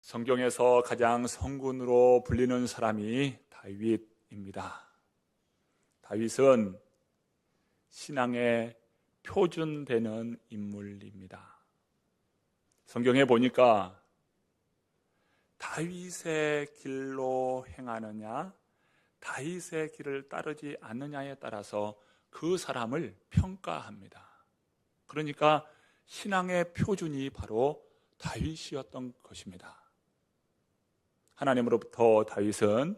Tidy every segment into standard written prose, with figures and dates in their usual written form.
성경에서 가장 성군으로 불리는 사람이 다윗입니다. 다윗은 신앙의 표준되는 인물입니다. 성경에 보니까 다윗의 길로 행하느냐, 다윗의 길을 따르지 않느냐에 따라서 그 사람을 평가합니다. 그러니까 신앙의 표준이 바로 다윗이었던 것입니다. 하나님으로부터 다윗은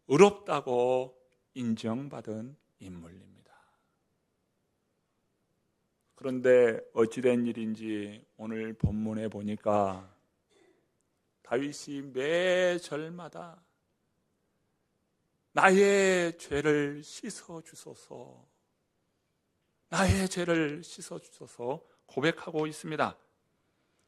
의롭다고 인정받은 인물입니다. 그런데 어찌된 일인지 오늘 본문에 보니까 다윗이 매 절마다 나의 죄를 씻어주소서, 나의 죄를 씻어주소서 고백하고 있습니다.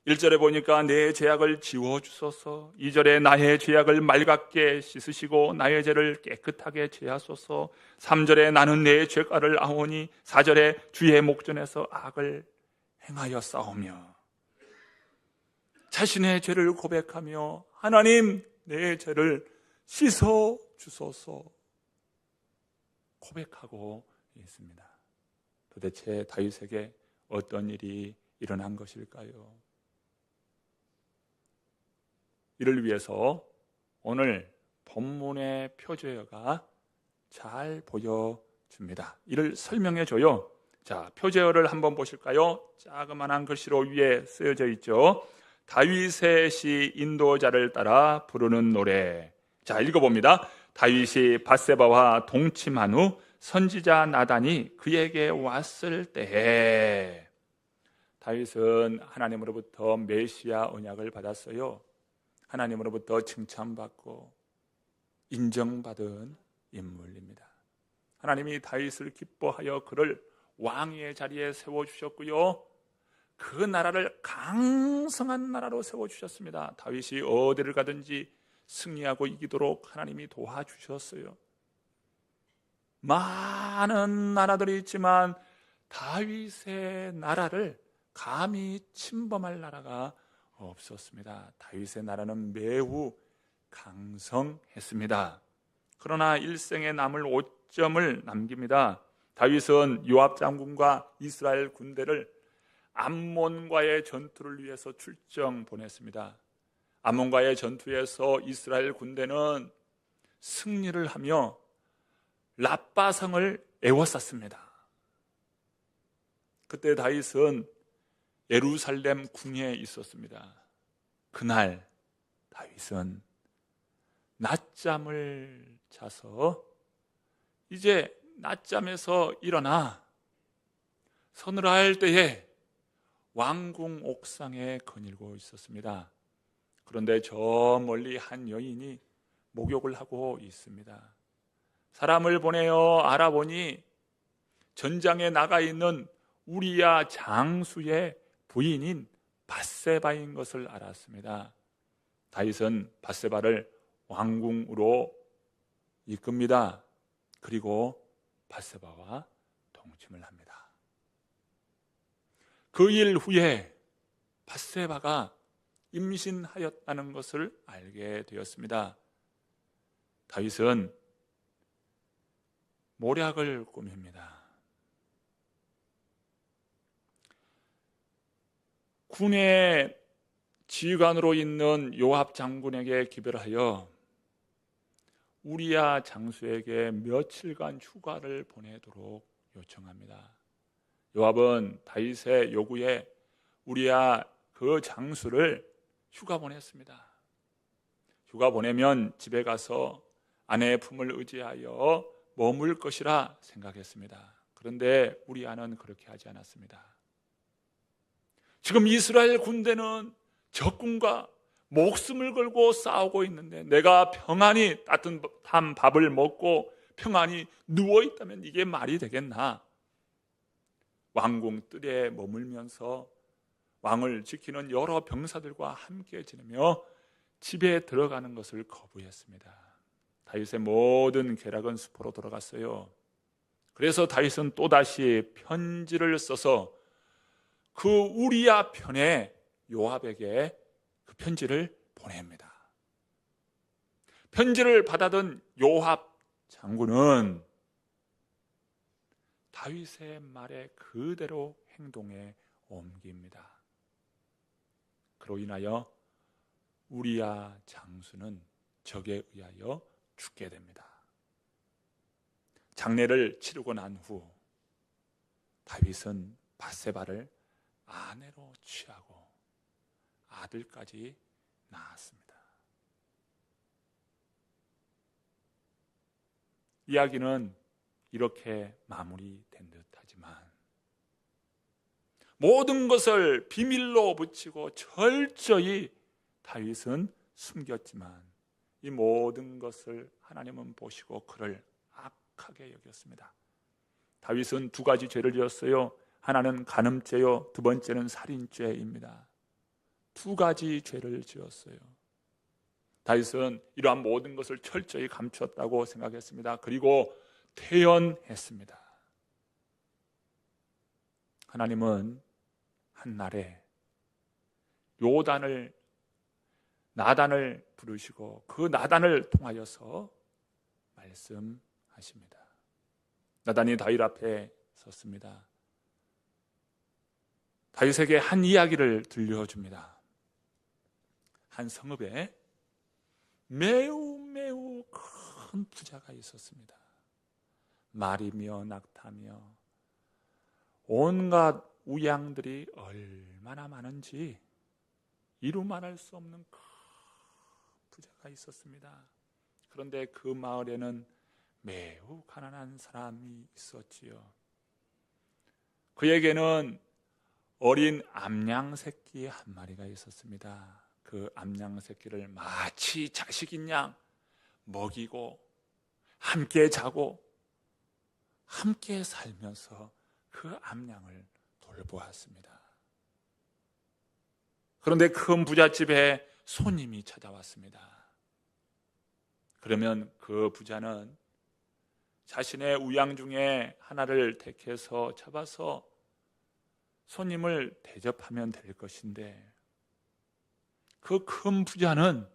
1절에 보니까 내 죄악을 지워주소서, 2절에 나의 죄악을 맑게 씻으시고 나의 죄를 깨끗하게 제하소서, 3절에 나는 내 죄가를 아오니, 4절에 주의 목전에서 악을 행하여 싸우며 자신의 죄를 고백하며 하나님 내 죄를 씻어주소서 고백하고 있습니다. 도대체 다윗에게 어떤 일이 일어난 것일까요? 이를 위해서 오늘 본문의 표제어가 잘 보여줍니다. 이를 설명해줘요. 자, 표제어를 한번 보실까요? 자그마한 글씨로 위에 쓰여져 있죠. 다윗의 시 인도자를 따라 부르는 노래. 자, 읽어봅니다. 다윗이 밧세바와 동침한 후 선지자 나단이 그에게 왔을 때에, 다윗은 하나님으로부터 메시아 언약을 받았어요. 하나님으로부터 칭찬받고 인정받은 인물입니다. 하나님이 다윗을 기뻐하여 그를 왕의 자리에 세워주셨고요, 그 나라를 강성한 나라로 세워주셨습니다. 다윗이 어디를 가든지 승리하고 이기도록 하나님이 도와주셨어요. 많은 나라들이 있지만 다윗의 나라를 감히 침범할 나라가 없었습니다. 다윗의 나라는 매우 강성했습니다. 그러나 일생에 남을 5점을 남깁니다. 다윗은 요압 장군과 이스라엘 군대를 암몬과의 전투를 위해서 출정 보냈습니다. 암몬과의 전투에서 이스라엘 군대는 승리를 하며 랍바성을 에워쌌습니다. 그때 다윗은 예루살렘 궁에 있었습니다. 그날 다윗은 낮잠을 자서 이제 낮잠에서 일어나 서늘할 때에 왕궁 옥상에 거닐고 있었습니다. 그런데 저 멀리 한 여인이 목욕을 하고 있습니다. 사람을 보내어 알아보니 전장에 나가 있는 우리야 장수의 부인인 밧세바인 것을 알았습니다. 다윗은 밧세바를 왕궁으로 이끕니다. 그리고 밧세바와 동침을 합니다. 그 일 후에 밧세바가 임신하였다는 것을 알게 되었습니다. 다윗은 모략을 꾸밉니다. 군의 지휘관으로 있는 요압 장군에게 기별하여 우리야 장수에게 며칠간 휴가를 보내도록 요청합니다. 요압은 다윗의 요구에 우리야 그 장수를 휴가 보냈습니다. 휴가 보내면 집에 가서 아내의 품을 의지하여 머물 것이라 생각했습니다. 그런데 우리야는 그렇게 하지 않았습니다. 지금 이스라엘 군대는 적군과 목숨을 걸고 싸우고 있는데 내가 평안히 따뜻한 밥을 먹고 평안히 누워있다면 이게 말이 되겠나? 왕궁 뜰에 머물면서 왕을 지키는 여러 병사들과 함께 지내며 집에 들어가는 것을 거부했습니다. 다윗의 모든 계략은 수포로 돌아갔어요. 그래서 다윗은 또다시 편지를 써서 그 우리야 편에 요압에게 그 편지를 보냅니다. 편지를 받아든 요압 장군은 다윗의 말에 그대로 행동에 옮깁니다. 그로 인하여 우리야 장수는 적에 의하여 죽게 됩니다. 장례를 치르고 난 후 다윗은 밧세바를 아내로 취하고 아들까지 낳았습니다. 이야기는 이렇게 마무리된 듯하지만 모든 것을 비밀로 붙이고 철저히 다윗은 숨겼지만 이 모든 것을 하나님은 보시고 그를 악하게 여겼습니다. 다윗은 두 가지 죄를 지었어요. 하나는 간음죄요, 두 번째는 살인죄입니다. 두 가지 죄를 지었어요. 다윗은 이러한 모든 것을 철저히 감추었다고 생각했습니다. 그리고 퇴연했습니다. 하나님은 한날에 나단을 부르시고 그 나단을 통하여서 말씀하십니다. 나단이 다윗 앞에 섰습니다. 다윗에게 한 이야기를 들려줍니다. 한 성읍에 매우 큰 부자가 있었습니다. 말이며 낙타며 온갖 우양들이 얼마나 많은지 이루 말할 수 없는 큰 부자가 있었습니다. 그런데 그 마을에는 매우 가난한 사람이 있었지요. 그에게는 어린 암양 새끼 한 마리가 있었습니다. 그 암양 새끼를 마치 자식인 양 먹이고 함께 자고 함께 살면서 그 암양을 돌보았습니다. 그런데 큰 부잣집에 손님이 찾아왔습니다. 그러면 그 부자는 자신의 우양 중에 하나를 택해서 잡아서 손님을 대접하면 될 것인데 그 큰 부자는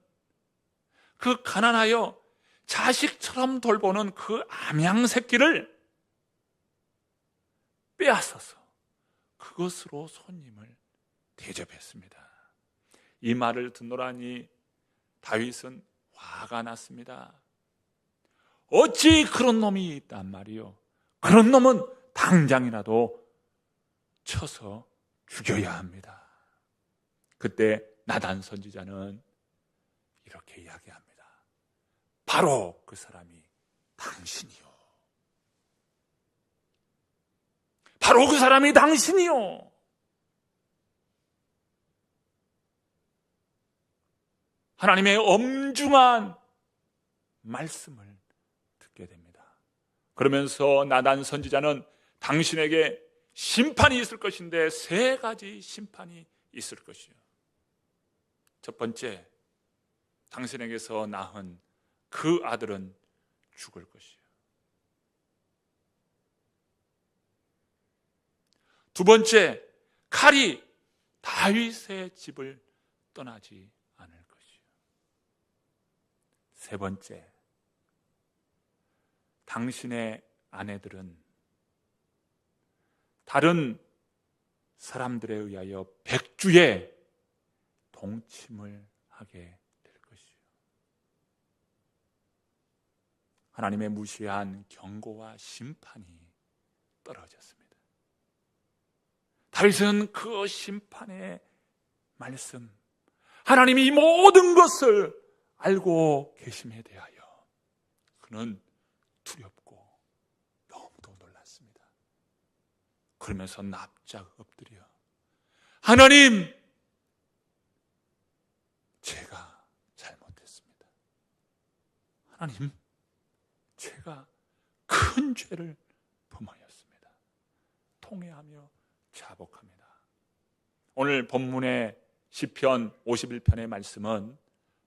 그 가난하여 자식처럼 돌보는 그 암양 새끼를 빼앗아서 그것으로 손님을 대접했습니다. 이 말을 듣노라니 다윗은 화가 났습니다. 어찌 그런 놈이 있단 말이요. 그런 놈은 당장이라도 쳐서 죽여야 합니다. 그때 나단 선지자는 이렇게 이야기합니다. 바로 그 사람이 당신이요. 바로 그 사람이 당신이요. 하나님의 엄중한 말씀을 듣게 됩니다. 그러면서 나단 선지자는 당신에게 심판이 있을 것인데 세 가지 심판이 있을 것이요. 첫 번째, 당신에게서 낳은 그 아들은 죽을 것이요. 두 번째, 칼이 다윗의 집을 떠나지 않을 것이요. 세 번째, 당신의 아내들은 다른 사람들에 의하여 백주에 동침을 하게 될 것이요. 하나님의 무시한 경고와 심판이 떨어졌습니다. 다윗은 그 심판의 말씀, 하나님이 이 모든 것을 알고 계심에 대하여 그는 두렵고 너무도 놀랐습니다. 그러면서 납작 엎드려 하나님, 제가 잘못했습니다. 하나님, 제가 큰 죄를 범하였습니다. 통회하며 자복합니다. 오늘 본문의 시편 51편의 말씀은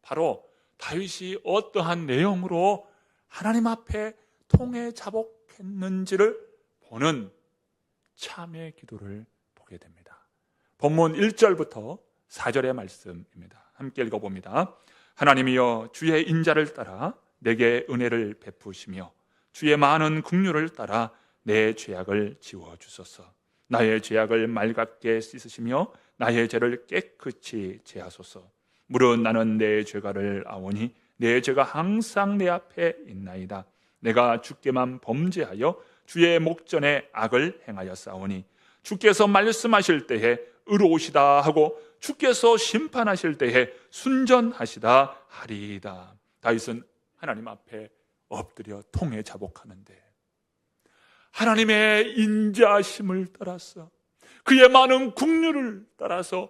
바로 다윗이 어떠한 내용으로 하나님 앞에 통회 자복했는지를 보는 참회 기도를 보게 됩니다. 본문 1절부터 4절의 말씀입니다. 함께 읽어봅니다. 하나님이여 주의 인자를 따라 내게 은혜를 베푸시며 주의 많은 긍휼을 따라 내 죄악을 지워주소서. 나의 죄악을 맑게 씻으시며 나의 죄를 깨끗이 제하소서. 무릇 나는 내 죄가를 아오니 내 죄가 항상 내 앞에 있나이다. 내가 주께만 범죄하여 주의 목전에 악을 행하여 싸우니 주께서 말씀하실 때에 의로우시다 하고 주께서 심판하실 때에 순전하시다 하리이다. 다윗은 하나님 앞에 엎드려 통해 자복하는데 하나님의 인자하심을 따라서 그의 많은 긍휼을 따라서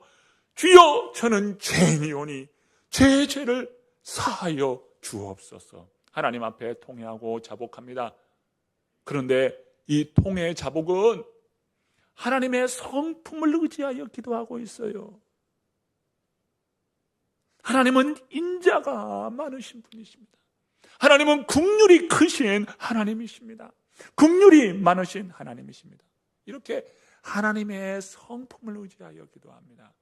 주여 저는 죄인이오니 제 죄를 사하여 주옵소서. 하나님 앞에 통회하고 자복합니다. 그런데 이 통회 자복은 하나님의 성품을 의지하여 기도하고 있어요. 하나님은 인자가 많으신 분이십니다. 하나님은 긍휼이 크신 하나님이십니다. 긍휼이 많으신 하나님이십니다. 이렇게 하나님의 성품을 의지하여 기도합니다.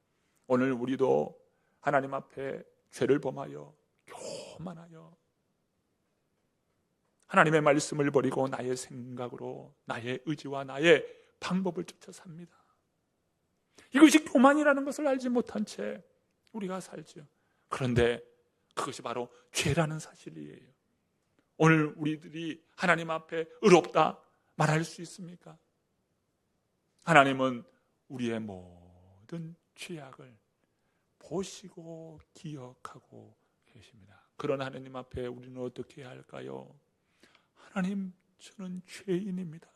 오늘 우리도 하나님 앞에 죄를 범하여 교만하여 하나님의 말씀을 버리고 나의 생각으로 나의 의지와 나의 방법을 쫓아 삽니다. 이것이 교만이라는 것을 알지 못한 채 우리가 살죠. 그런데 그것이 바로 죄라는 사실이에요. 오늘 우리들이 하나님 앞에 의롭다 말할 수 있습니까? 하나님은 우리의 모든 죄악을 보시고 기억하고 계십니다. 그런 하나님 앞에 우리는 어떻게 해야 할까요? 하나님, 저는 죄인입니다.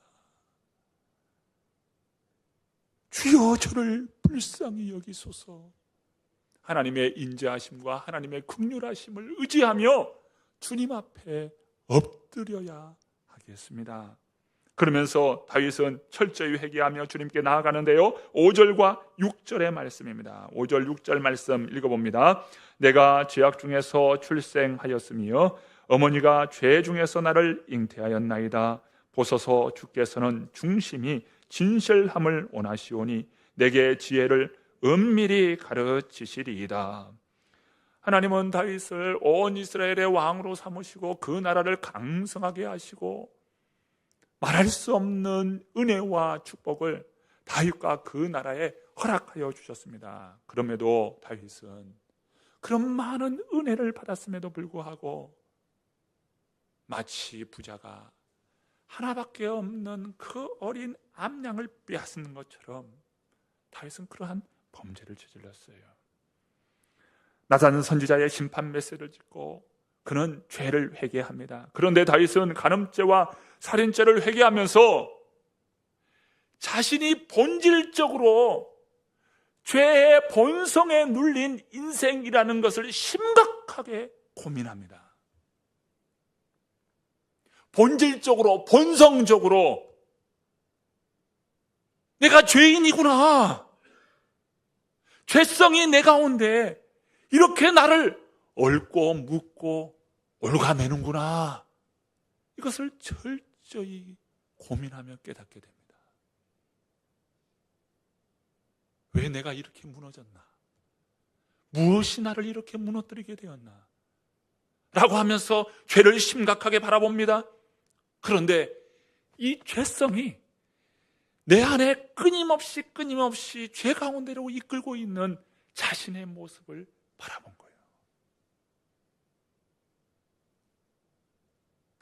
주여 저를 불쌍히 여기소서. 하나님의 인자하심과 하나님의 긍휼하심을 의지하며 주님 앞에 엎드려야 하겠습니다. 그러면서 다윗은 철저히 회개하며 주님께 나아가는데요, 5절과 6절의 말씀입니다. 5절 6절 말씀 읽어봅니다. 내가 죄악 중에서 출생하였으며 어머니가 죄 중에서 나를 잉태하였나이다. 보소서 주께서는 중심이 진실함을 원하시오니 내게 지혜를 은밀히 가르치시리이다. 하나님은 다윗을 온 이스라엘의 왕으로 삼으시고 그 나라를 강성하게 하시고 말할 수 없는 은혜와 축복을 다윗과 그 나라에 허락하여 주셨습니다. 그럼에도 다윗은 그런 많은 은혜를 받았음에도 불구하고 마치 부자가 하나밖에 없는 그 어린 암양을 빼앗는 것처럼 다윗은 그러한 범죄를 저질렀어요. 나단 선지자의 심판 메시지를 짓고 그는 죄를 회개합니다. 그런데 다윗은 간음죄와 살인죄를 회개하면서 자신이 본질적으로 죄의 본성에 눌린 인생이라는 것을 심각하게 고민합니다. 본질적으로, 본성적으로 내가 죄인이구나, 죄성이 내 가운데 이렇게 나를 얽고 묶고 얽어매는구나, 이것을 철저히 고민하며 깨닫게 됩니다. 왜 내가 이렇게 무너졌나? 무엇이 나를 이렇게 무너뜨리게 되었나? 라고 하면서 죄를 심각하게 바라봅니다. 그런데 이 죄성이 내 안에 끊임없이 죄 가운데로 이끌고 있는 자신의 모습을 바라본 거예요.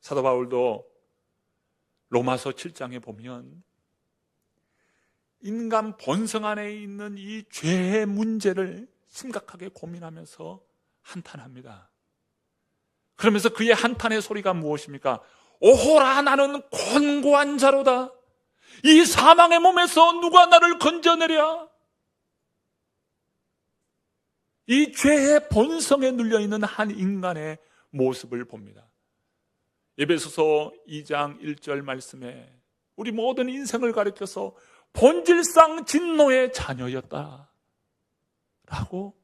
사도 바울도 로마서 7장에 보면 인간 본성 안에 있는 이 죄의 문제를 심각하게 고민하면서 한탄합니다. 그러면서 그의 한탄의 소리가 무엇입니까? 오호라, 나는 곤고한 자로다. 이 사망의 몸에서 누가 나를 건져내랴. 이 죄의 본성에 눌려있는 한 인간의 모습을 봅니다. 에베소서 2장 1절 말씀에 우리 모든 인생을 가리켜서 본질상 진노의 자녀였다 라고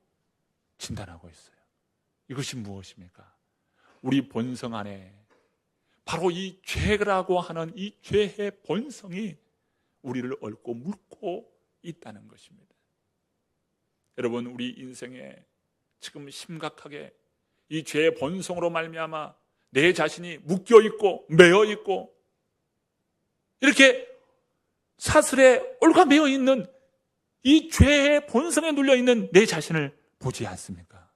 진단하고 있어요. 이것이 무엇입니까? 우리 본성 안에 바로 이 죄라고 하는 이 죄의 본성이 우리를 얽고 물고 있다는 것입니다. 여러분, 우리 인생에 지금 심각하게 이 죄의 본성으로 말미암아 내 자신이 묶여 있고 매여 있고 이렇게 사슬에 올가매어 있는 이 죄의 본성에 눌려 있는 내 자신을 보지 않습니까?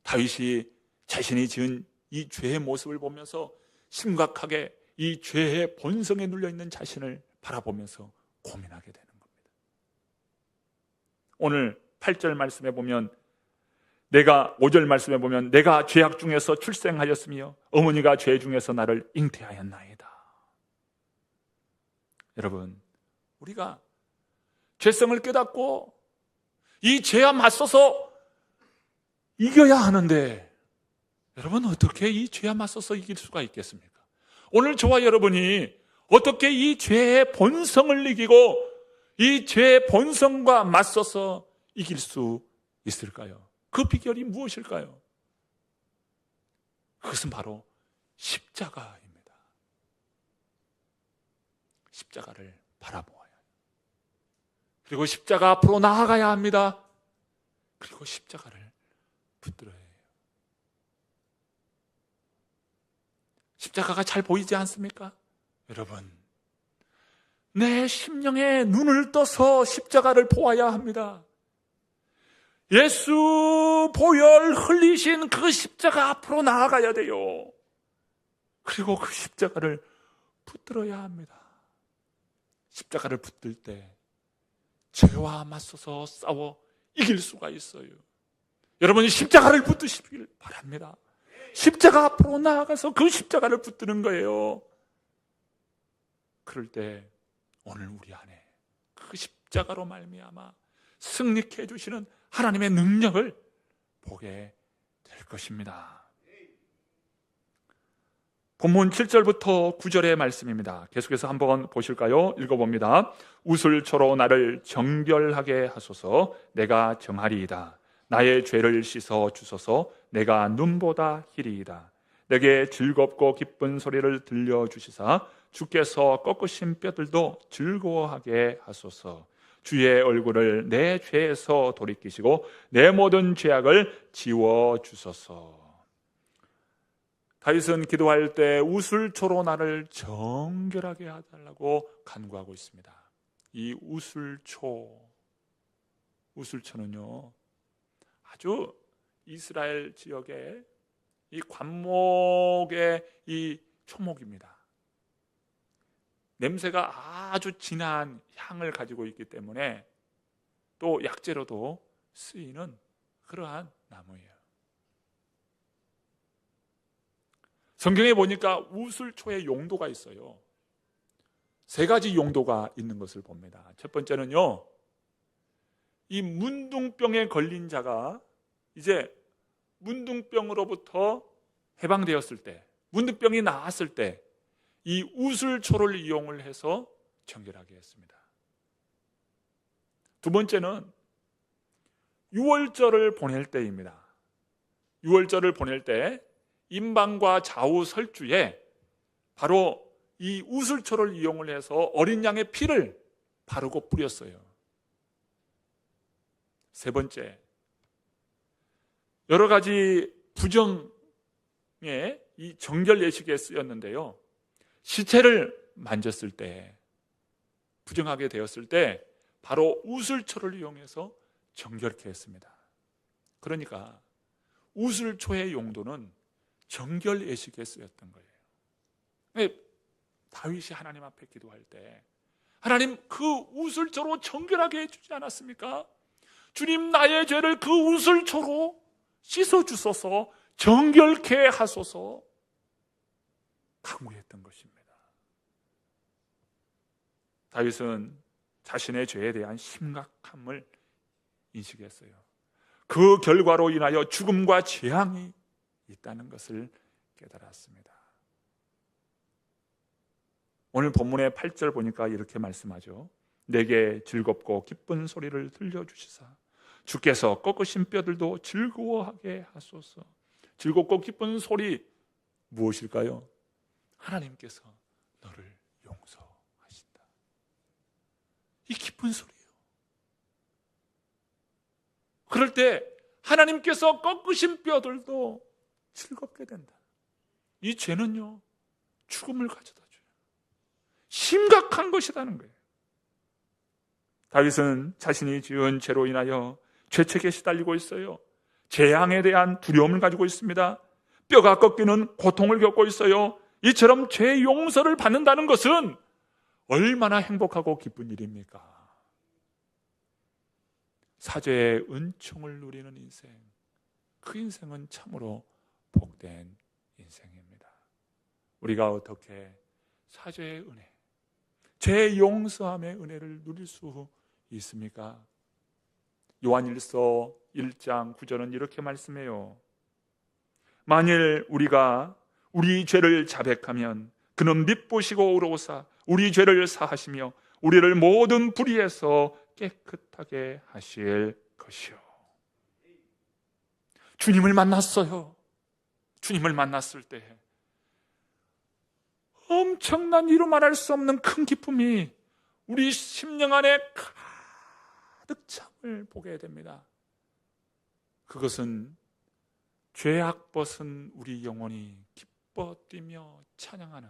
다윗이 자신이 지은 이 죄의 모습을 보면서 심각하게 이 죄의 본성에 눌려 있는 자신을 바라보면서 고민하게 되는 겁니다. 오늘 8절 말씀에 보면 5절 말씀에 보면 내가 죄악 중에서 출생하였으며 어머니가 죄 중에서 나를 잉태하였나이다. 여러분, 우리가 죄성을 깨닫고 이 죄와 맞서서 이겨야 하는데 여러분, 어떻게 이 죄와 맞서서 이길 수가 있겠습니까? 오늘 저와 여러분이 어떻게 이 죄의 본성을 이기고 이 죄의 본성과 맞서서 이길 수 있을까요? 그 비결이 무엇일까요? 그것은 바로 십자가입니다. 십자가를 바라보아야 해요. 그리고 십자가 앞으로 나아가야 합니다. 그리고 십자가를 붙들어야 해요. 십자가가 잘 보이지 않습니까? 여러분, 내 심령에 눈을 떠서 십자가를 보아야 합니다. 예수 보혈 흘리신 그 십자가 앞으로 나아가야 돼요. 그리고 그 십자가를 붙들어야 합니다. 십자가를 붙들 때 죄와 맞서서 싸워 이길 수가 있어요. 여러분이 십자가를 붙드시길 바랍니다. 십자가 앞으로 나아가서 그 십자가를 붙드는 거예요. 그럴 때 오늘 우리 안에 그 십자가로 말미암아 승리케 해주시는 하나님의 능력을 보게 될 것입니다. 본문 7절부터 9절의 말씀입니다. 계속해서 한번 보실까요? 읽어봅니다. 우슬초로 나를 정결하게 하소서. 내가 정하리이다. 나의 죄를 씻어 주소서. 내가 눈보다 희리이다. 내게 즐겁고 기쁜 소리를 들려주시사 주께서 꺾으신 뼈들도 즐거워하게 하소서. 주의 얼굴을 내 죄에서 돌이키시고 내 모든 죄악을 지워주소서. 다윗은 기도할 때 우슬초로 나를 정결하게 해달라고 간구하고 있습니다. 이 우슬초는요, 아주 이스라엘 지역의 이 관목의 이 초목입니다. 냄새가 아주 진한 향을 가지고 있기 때문에 또 약재로도 쓰이는 그러한 나무예요. 성경에 보니까 우슬초의 용도가 있어요. 3가지 용도가 있는 것을 봅니다. 첫 번째는요, 이 문둥병에 걸린 자가 이제 문둥병으로부터 해방되었을 때, 문둥병이 나았을 때 이 우슬초를 이용을 해서 정결하게 했습니다. 두 번째는 유월절을 보낼 때입니다. 유월절을 보낼 때 임방과 좌우 설주에 바로 이 우슬초를 이용을 해서 어린 양의 피를 바르고 뿌렸어요. 세 번째, 여러 가지 부정의 이 정결 예식에 쓰였는데요, 시체를 만졌을 때, 부정하게 되었을 때 바로 우슬초를 이용해서 정결케 했습니다. 그러니까 우슬초의 용도는 정결 예식에 쓰였던 거예요. 다윗이 하나님 앞에 기도할 때 하나님, 그 우슬초로 정결하게 해주지 않았습니까? 주님, 나의 죄를 그 우슬초로 씻어주소서, 정결케 하소서 강구했던 것입니다. 다윗은 자신의 죄에 대한 심각함을 인식했어요. 그 결과로 인하여 죽음과 재앙이 있다는 것을 깨달았습니다. 오늘 본문의 8절 보니까 이렇게 말씀하죠. 내게 즐겁고 기쁜 소리를 들려주시사 주께서 꺾으신 뼈들도 즐거워하게 하소서. 즐겁고 기쁜 소리 무엇일까요? 하나님께서 너를 용서하신다. 이 기쁜 소리예요. 그럴 때 하나님께서 꺾으신 뼈들도 즐겁게 된다. 이 죄는요, 죽음을 가져다 줘요. 심각한 것이라는 거예요. 다윗은 자신이 지은 죄로 인하여 죄책에 시달리고 있어요. 재앙에 대한 두려움을 가지고 있습니다. 뼈가 꺾이는 고통을 겪고 있어요. 이처럼 죄 용서를 받는다는 것은 얼마나 행복하고 기쁜 일입니까? 사죄의 은총을 누리는 인생, 그 인생은 참으로 복된 인생입니다. 우리가 어떻게 사죄의 은혜, 죄 용서함의 은혜를 누릴 수 있습니까? 요한일서 1장 9절은 이렇게 말씀해요. 만일 우리가 우리 죄를 자백하면 그는 밉보시고 의로우사 우리 죄를 사하시며 우리를 모든 불의에서 깨끗하게 하실 것이요. 주님을 만났어요. 주님을 만났을 때 엄청난 이루 말할 수 없는 큰 기쁨이 우리 심령 안에 가득 참을 보게 됩니다. 그것은 죄악 벗은 우리 영혼이 기뻐 뛰며 찬양하는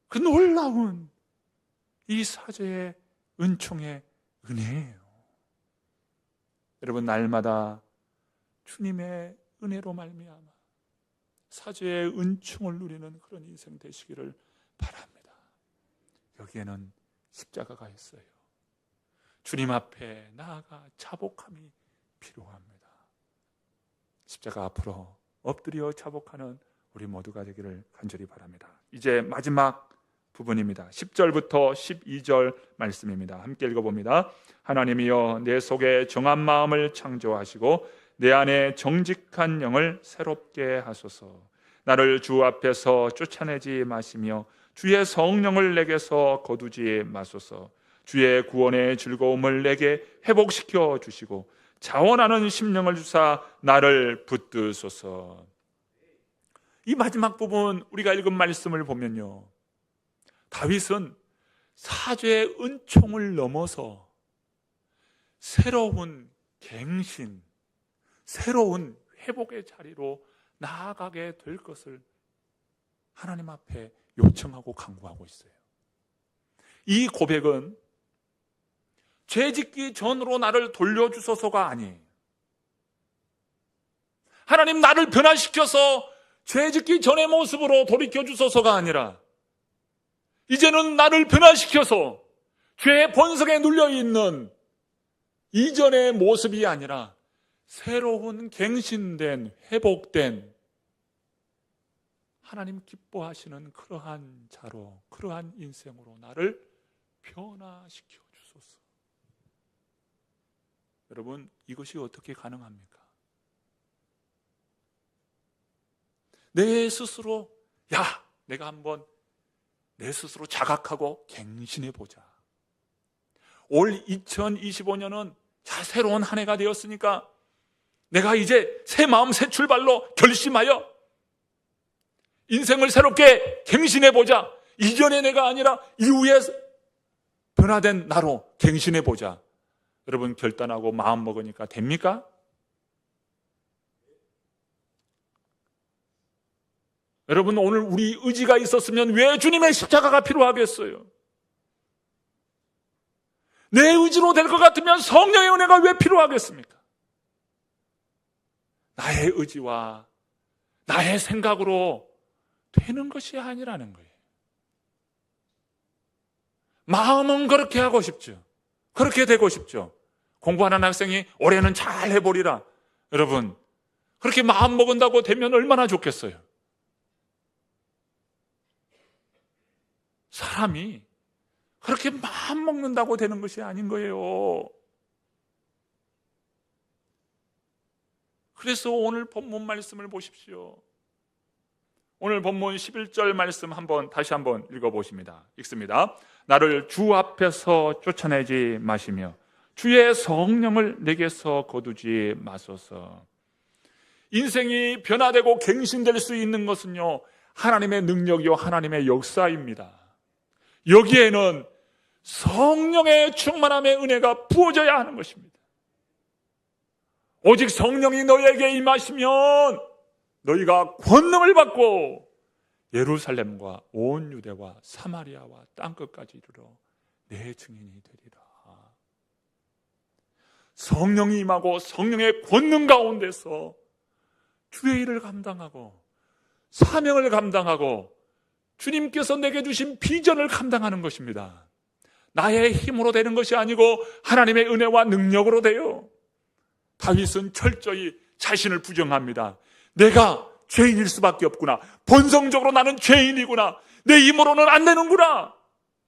그 놀라운 이 사죄의 은총의 은혜예요. 여러분, 날마다 주님의 은혜로 말미암아 사죄의 은총을 누리는 그런 인생 되시기를 바랍니다. 여기에는 십자가가 있어요. 주님 앞에 나아가 자복함이 필요합니다. 십자가 앞으로 엎드려 자복하는 우리 모두가 되기를 간절히 바랍니다. 이제 마지막 부분입니다. 10절부터 12절 말씀입니다. 함께 읽어봅니다. 하나님이여 내 속에 정한 마음을 창조하시고 내 안에 정직한 영을 새롭게 하소서. 나를 주 앞에서 쫓아내지 마시며 주의 성령을 내게서 거두지 마소서. 주의 구원의 즐거움을 내게 회복시켜 주시고 자원하는 심령을 주사 나를 붙드소서. 이 마지막 부분 우리가 읽은 말씀을 보면요, 다윗은 사죄의 은총을 넘어서 새로운 갱신, 새로운 회복의 자리로 나아가게 될 것을 하나님 앞에 요청하고 간구하고 있어요. 이 고백은 죄짓기 전으로 나를 돌려주소서가 아니에요. 하나님 나를 변화시켜서 죄짓기 전의 모습으로 돌이켜주소서가 아니라 이제는 나를 변화시켜서 죄의 본성에 눌려있는 이전의 모습이 아니라 새로운 갱신된 회복된 하나님 기뻐하시는 그러한 자로, 그러한 인생으로 나를 변화시켜 주소서. 여러분, 이것이 어떻게 가능합니까? 내 스스로 내가 한번 내 스스로 자각하고 갱신해 보자. 올 2025년은 새로운 한 해가 되었으니까 내가 이제 새 마음 새 출발로 결심하여 인생을 새롭게 갱신해 보자. 이전의 내가 아니라 이후에 변화된 나로 갱신해 보자. 여러분, 결단하고 마음 먹으니까 됩니까? 여러분, 오늘 우리 의지가 있었으면 왜 주님의 십자가가 필요하겠어요? 내 의지로 될 것 같으면 성령의 은혜가 왜 필요하겠습니까? 나의 의지와 나의 생각으로 되는 것이 아니라는 거예요. 마음은 그렇게 하고 싶죠. 그렇게 되고 싶죠. 공부하는 학생이 올해는 잘 해보리라. 여러분, 그렇게 마음 먹은다고 되면 얼마나 좋겠어요. 사람이 그렇게 마음 먹는다고 되는 것이 아닌 거예요. 그래서 오늘 본문 말씀을 보십시오. 오늘 본문 11절 말씀 다시 한번 읽어보십니다. 읽습니다. 나를 주 앞에서 쫓아내지 마시며 주의 성령을 내게서 거두지 마소서. 인생이 변화되고 갱신될 수 있는 것은요, 하나님의 능력이요 하나님의 역사입니다. 여기에는 성령의 충만함의 은혜가 부어져야 하는 것입니다. 오직 성령이 너에게 임하시면 너희가 권능을 받고 예루살렘과 온 유대와 사마리아와 땅끝까지 이르러 내 증인이 되리라. 성령이 임하고 성령의 권능 가운데서 주의 일을 감당하고 사명을 감당하고 주님께서 내게 주신 비전을 감당하는 것입니다. 나의 힘으로 되는 것이 아니고 하나님의 은혜와 능력으로 돼요. 다윗은 철저히 자신을 부정합니다. 내가 죄인일 수밖에 없구나. 본성적으로 나는 죄인이구나. 내 힘으로는 안 되는구나.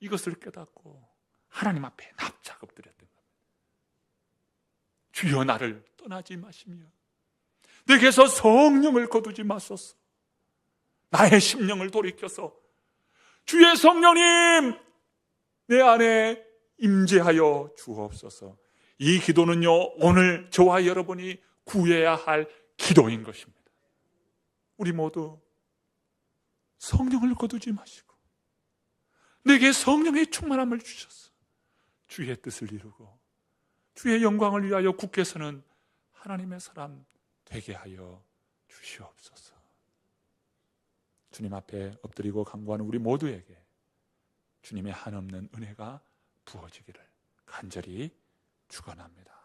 이것을 깨닫고 하나님 앞에 납작 엎드렸던 겁니다. 주여 나를 떠나지 마시며 내게서 성령을 거두지 마소서. 나의 심령을 돌이켜서 주의 성령님 내 안에 임재하여 주옵소서. 이 기도는요, 오늘 저와 여러분이 구해야 할 기도인 것입니다. 우리 모두 성령을 거두지 마시고 내게 성령의 충만함을 주셔서 주의 뜻을 이루고 주의 영광을 위하여 굳게 서는 하나님의 사람 되게 하여 주시옵소서. 주님 앞에 엎드리고 간구하는 우리 모두에게 주님의 한없는 은혜가 부어지기를 간절히 축원합니다.